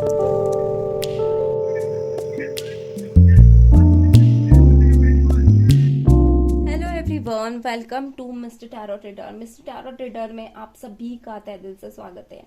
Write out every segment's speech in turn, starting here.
Everyone, welcome to mister tarot trader. Mister tarot trader में आप सभी का तहे दिल से स्वागत है।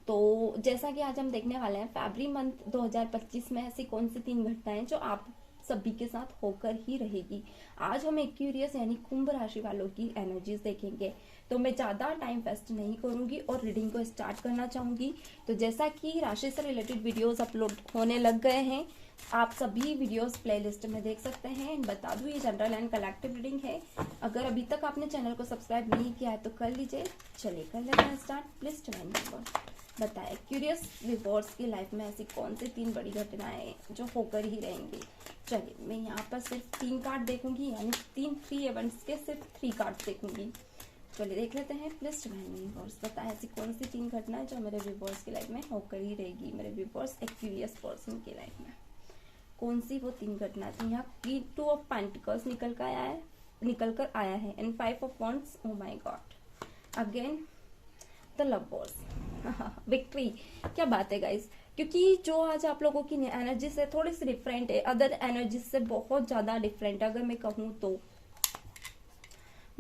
तो जैसा कि आज हम देखने वाले हैं, फरवरी मंथ 2025 में ऐसी कौन सी 3 घटनाएं जो आप सभी के साथ होकर ही रहेगी। आज हम एक्यूरियस यानी कुंभ राशि वालों की एनर्जीज देखेंगे। तो मैं ज्यादा टाइम वेस्ट नहीं करूंगी और रीडिंग को स्टार्ट करना चाहूंगी। तो जैसा कि राशि से रिलेटेड वीडियोस अपलोड होने लग गए हैं, आप सभी वीडियोस प्लेलिस्ट में देख सकते हैं। बता दूं, ये जनरल एंड कलेक्टिव रीडिंग है। अगर अभी तक आपने चैनल को सब्सक्राइब नहीं किया है तो कर लीजिए। चलिए कर लेते हैं स्टार्ट। प्लीज ज्वाइन नंबर बताए क्यूरियस व्यूअर्स की लाइफ में ऐसी कौन सी 3 बड़ी घटनाएं जो होकर ही रहेंगी। चलिए, मैं यहाँ पर सिर्फ 3 कार्ड देखूंगी, यानी 3 फ्री इवेंट्स के सिर्फ 3 कार्ड देखूंगी। चलिए देख लेते हैं। प्लीज ज्वाइन व्यूअर्स बताए ऐसी कौन सी 3 घटनाएं जो मेरे व्यूअर्स की लाइफ में होकर ही रहेगी। मेरे व्यूअर्स एक क्यूरियस पर्सन की लाइफ में कौन सी वो 3 घटना थी। यहाँ की 2 ऑफ पेंटिकल्स निकल कर आया है and 5 of wands. Oh my God, again the lovers, victory. क्या बात है गाइस, क्योंकि जो आज आप लोगों की एनर्जी से थोड़ी सी डिफरेंट है, अदर एनर्जी से बहुत ज्यादा डिफरेंट है। अगर मैं कहूँ तो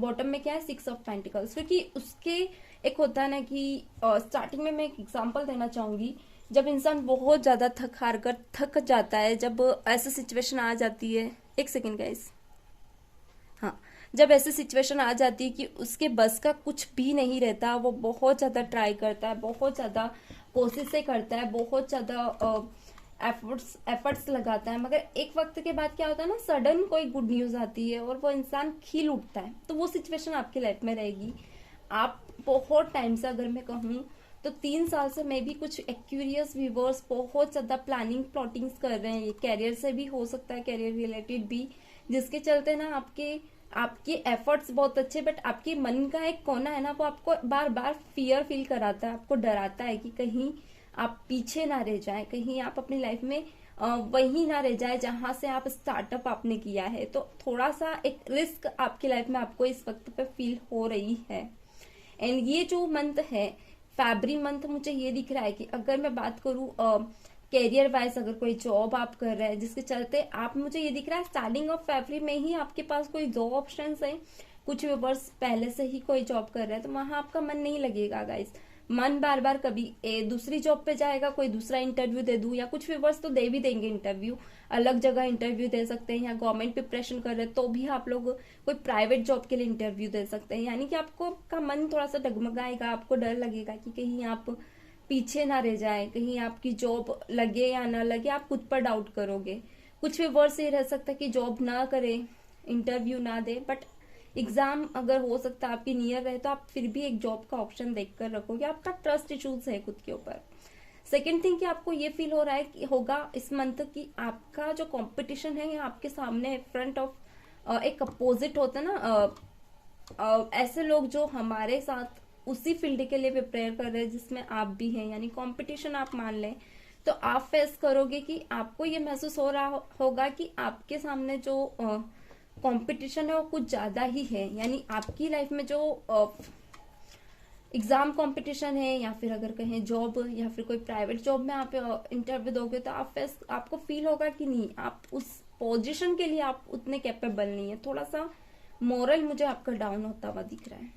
बॉटम में क्या है, 6 ऑफ पेंटिकल्स। क्योंकि उसके एक होता है ना कि स्टार्टिंग में मैं एक एग्जांपल देना चाहूंगी। जब इंसान बहुत ज्यादा थक हार कर थक जाता है, जब ऐसी सिचुएशन आ जाती है, एक सेकेंड गाइस, हाँ, जब ऐसी सिचुएशन आ जाती है कि उसके बस का कुछ भी नहीं रहता, वो बहुत ज्यादा ट्राई करता है, बहुत ज्यादा कोशिशें करता है, बहुत ज्यादा एफर्ट्स लगाता है, मगर एक वक्त के बाद क्या होता है ना, सडन कोई गुड न्यूज आती है और वो इंसान खिल उठता है। तो वो सिचुएशन आपकी लाइफ में रहेगी। आप बहुत टाइम से, अगर मैं कहूँ तो 3 साल से मैं भी कुछ एक्यूरियस व्यूवर्स बहुत ज्यादा प्लानिंग प्लॉटिंग्स कर रहे हैं। कैरियर से भी हो सकता है, कैरियर रिलेटेड भी, जिसके चलते ना आपके एफर्ट्स बहुत अच्छे, बट आपके मन का एक कोना है ना, वो आपको बार बार फियर फील कराता है, आपको डराता है कि कहीं आप पीछे ना रह जाए, कहीं आप अपनी लाइफ में वहीं ना रह जाए जहां से आप स्टार्टअप आपने किया है। तो थोड़ा सा एक रिस्क आपकी लाइफ में आपको इस वक्त पे फील हो रही है। एंड ये जो मंथ है, फरवरी मंथ, मुझे ये दिख रहा है कि अगर मैं बात करूं कैरियर वाइज, अगर कोई जॉब आप कर रहे हैं जिसके चलते आप, मुझे ये दिख रहा है स्टार्टिंग ऑफ फरवरी में ही आपके पास कोई 2 ऑप्शंस है। कुछ व्यूअर्स पहले से ही कोई जॉब कर रहे हैं, तो वहां आपका मन नहीं लगेगा गाइस। मन बार बार कभी दूसरी जॉब पे जाएगा, कोई दूसरा इंटरव्यू दे दूं, या कुछ व्यूअर्स तो दे भी देंगे इंटरव्यू, अलग जगह इंटरव्यू दे सकते हैं, या गवर्नमेंट प्रिपरेशन कर रहे हैं तो भी आप लोग कोई प्राइवेट जॉब के लिए इंटरव्यू दे सकते हैं। यानी कि आपको का मन थोड़ा सा डगमगाएगा, आपको डर लगेगा कि कहीं आप पीछे ना रह जाए, कहीं आपकी जॉब लगे या ना लगे, आप खुद पर डाउट करोगे। कुछ व्यूअर्स ये रह सकता है कि जॉब ना करे, इंटरव्यू ना दे, बट एग्जाम अगर हो सकता है आपकी नियर रहे तो आप फिर भी एक जॉब का ऑप्शन देखकर रखोगे। आपका ट्रस्ट इश्यूज है खुद के ऊपर। सेकेंड थिंग कि आपको ये फील हो रहा है कि होगा इस मंथ की आपका जो कंपटीशन है, आपके सामने फ्रंट ऑफ एक अपोजिट होता है ना, ऐसे लोग जो हमारे साथ उसी फील्ड के लिए प्रिपेयर कर रहे हैं जिसमें आप भी हैं, यानी कंपटीशन आप मान लें। तो आप फेस करोगे कि आपको ये महसूस हो रहा होगा कि आपके सामने जो कंपटीशन है वो कुछ ज्यादा ही है। यानी आपकी लाइफ में जो एग्जाम कंपटीशन है, या फिर अगर कहें जॉब, या फिर कोई प्राइवेट जॉब में आप इंटरव्यू दोगे, तो आपको फील होगा कि नहीं, आप उस पोजीशन के लिए आप उतने कैपेबल नहीं है। थोड़ा सा मोरल मुझे आपका डाउन होता हुआ दिख रहा है।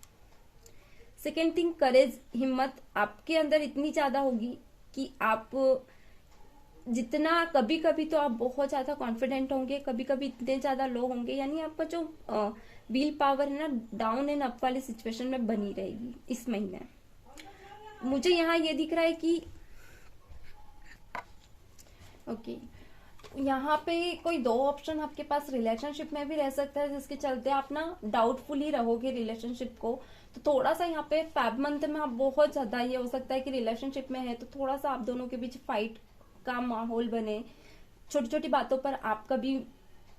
सेकेंड थिंग, करेज, हिम्मत आपके अंदर इतनी ज्यादा होगी कि आप जितना, कभी कभी तो आप बहुत ज्यादा कॉन्फिडेंट होंगे, कभी कभी इतने ज्यादा लो होंगे, यानी आपका जो व्हील पावर है ना, डाउन एंड अप वाली सिचुएशन में बनी रहेगी इस महीने। मुझे यहाँ ये दिख रहा है कि ओके, यहाँ पे कोई 2 ऑप्शन आपके पास रिलेशनशिप में भी रह सकता है, जिसके चलते आप ना डाउटफुल ही रहोगे रिलेशनशिप को। तो थोड़ा सा यहाँ पे फेब मंथ में आप बहुत ज्यादा, ये हो सकता है कि रिलेशनशिप में है तो थोड़ा सा आप दोनों के बीच फाइट का माहौल बने। छोटी छोटी बातों पर आप कभी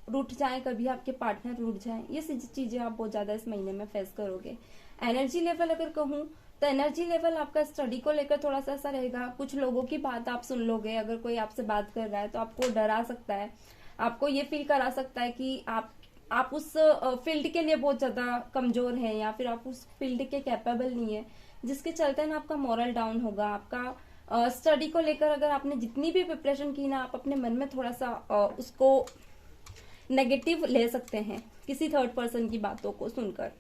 रूठ जाए, कभी आपके पार्टनर रूठ जाए, ये चीजें आप बहुत ज्यादा इस महीने में फेस करोगे। एनर्जी लेवल अगर कहूँ तो एनर्जी लेवल आपका स्टडी को लेकर थोड़ा सा ऐसा रहेगा। कुछ लोगों की बात आप सुन लोगे, अगर कोई आपसे बात कर रहा है तो आपको डरा सकता है, आपको ये फील करा सकता है कि आप उस फील्ड के लिए बहुत ज्यादा कमजोर हैं, या फिर आप उस फील्ड के कैपेबल नहीं है, जिसके चलते ना आपका मॉरल डाउन होगा, आपका स्टडी को लेकर अगर आपने जितनी भी प्रिपरेशन की ना, आप अपने मन में थोड़ा सा उसको नेगेटिव ले सकते हैं किसी थर्ड पर्सन की बातों को सुनकर।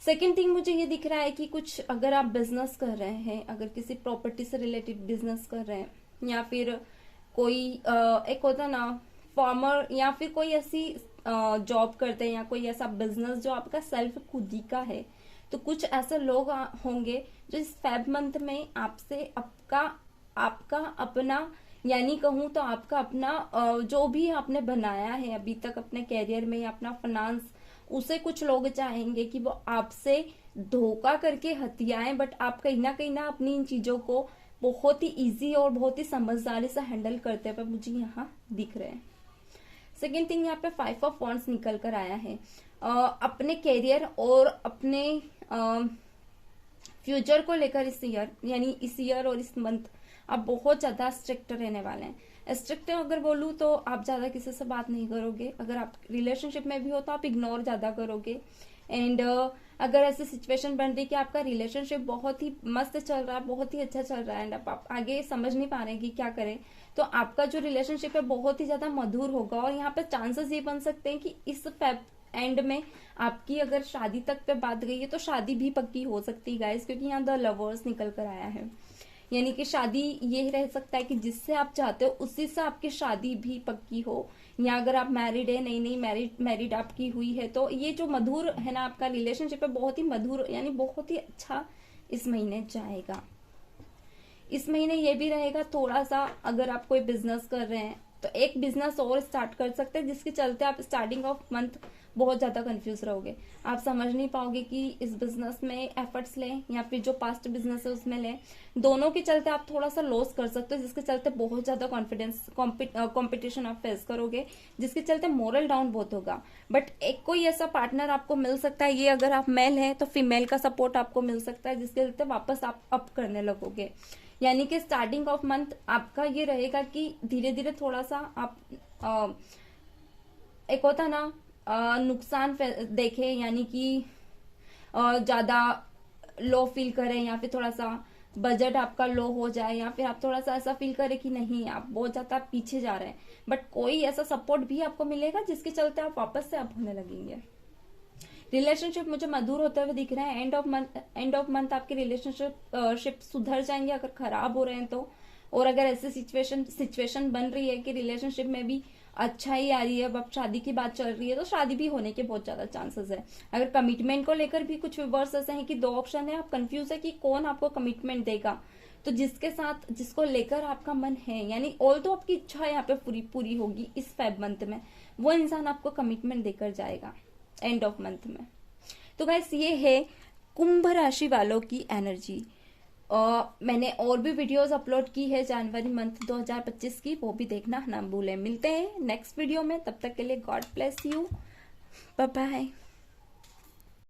सेकेंड थिंग मुझे ये दिख रहा है कि कुछ अगर आप बिजनेस कर रहे हैं, अगर किसी प्रॉपर्टी से रिलेटेड बिजनेस कर रहे हैं, या फिर कोई एक होता ना फार्मर, या फिर कोई ऐसी जॉब करते हैं, या कोई ऐसा बिजनेस जो आपका सेल्फ खुद ही का है, तो कुछ ऐसे लोग होंगे जो इस फेब मंथ में आपसे आपका अपना, यानी कहूं तो आपका अपना जो भी आपने बनाया है अभी तक अपने कैरियर में या अपना फाइनेंस, उसे कुछ लोग चाहेंगे कि वो आपसे धोखा करके हथियाएं, बट आप कहीं ना अपनी इन चीजों को बहुत ही इजी और बहुत ही समझदारी से हैंडल करते हुए मुझे यहाँ दिख रहे हैं। सेकेंड थिंग, यहाँ पे 5 ऑफ वॉन्ड्स निकल कर आया है। अपने कैरियर और अपने फ्यूचर को लेकर इस ईयर, यानी इस ईयर और इस मंथ आप बहुत ज्यादा स्ट्रिक्ट रहने वाले हैं। स्ट्रिक्ट अगर बोलूँ तो आप ज्यादा किसी से बात नहीं करोगे, अगर आप रिलेशनशिप में भी हो तो आप इग्नोर ज्यादा करोगे। एंड अगर ऐसी सिचुएशन बन रही कि आपका रिलेशनशिप बहुत ही मस्त चल रहा है, बहुत ही अच्छा चल रहा है, एंड आप आगे समझ नहीं पा रहे कि क्या करें, तो आपका जो रिलेशनशिप है बहुत ही ज्यादा मधुर होगा। और यहाँ पे चांसेस ये बन सकते हैं कि इस एंड में आपकी अगर शादी तक पे बात गई है तो शादी भी पक्की हो सकती है गाइस, क्योंकि यहाँ द लवर्स निकल कर आया है। यानी कि शादी ये रह सकता है कि जिससे आप चाहते हो उसी से आपकी शादी भी पक्की हो, या अगर आप मैरिड है, नई मैरिड आपकी हुई है, तो ये जो मधुर है ना आपका रिलेशनशिप है, बहुत ही मधुर यानी बहुत ही अच्छा इस महीने जाएगा। इस महीने ये भी रहेगा थोड़ा सा, अगर आप कोई बिजनेस कर रहे हैं तो एक बिजनेस और स्टार्ट कर सकते हैं, जिसके चलते आप स्टार्टिंग ऑफ मंथ बहुत ज्यादा कंफ्यूज रहोगे। आप समझ नहीं पाओगे कि इस बिजनेस में एफर्ट्स लें या फिर जो पास्ट बिजनेस है उसमें लें। दोनों के चलते आप थोड़ा सा लॉस कर सकते हो, जिसके चलते बहुत ज्यादा कॉन्फिडेंस कॉम्पिटिशन आप फेस करोगे, जिसके चलते मोरल डाउन बहुत होगा। बट एक कोई ऐसा पार्टनर आपको मिल सकता है, ये अगर आप मेल हैं तो फीमेल का सपोर्ट आपको मिल सकता है, जिसके चलते वापस आप अप करने लगोगे। यानी कि स्टार्टिंग ऑफ मंथ आपका ये रहेगा कि धीरे धीरे थोड़ा सा आप एक होता ना नुकसान देखें, यानी कि ज्यादा लो फील करें, या फिर थोड़ा सा बजट आपका लो हो जाए, या फिर आप थोड़ा सा ऐसा फील करें कि नहीं आप बहुत ज्यादा पीछे जा रहे हैं, बट कोई ऐसा सपोर्ट भी आपको मिलेगा जिसके चलते आप वापस से अप होने लगेंगे। रिलेशनशिप मुझे मधुर होते हुए दिख रहे हैं। एंड ऑफ मंथ आपके रिलेशनशिप सुधर जाएंगे अगर खराब हो रहे हैं तो। और अगर ऐसी सिचुएशन बन रही है कि रिलेशनशिप में भी अच्छा ही आ रही है, अब शादी की बात चल रही है, तो शादी भी होने के बहुत ज्यादा चांसेस है। अगर कमिटमेंट को लेकर भी कुछ विवर्स ऐसे हैं कि 2 ऑप्शन है, आप कंफ्यूज है कि कौन आपको कमिटमेंट देगा, तो जिसके साथ जिसको लेकर आपका मन है, यानी ऑल तो आपकी इच्छा यहाँ पे पूरी होगी इस फेब मंथ में, वो इंसान आपको कमिटमेंट देकर जाएगा एंड ऑफ मंथ में। तो गाइस ये है कुंभ राशि वालों की एनर्जी। मैंने और भी वीडियोस अपलोड की है जनवरी मंथ 2025 की, वो भी देखना ना भूलें। मिलते हैं नेक्स्ट वीडियो में, तब तक के लिए god bless you, bye bye.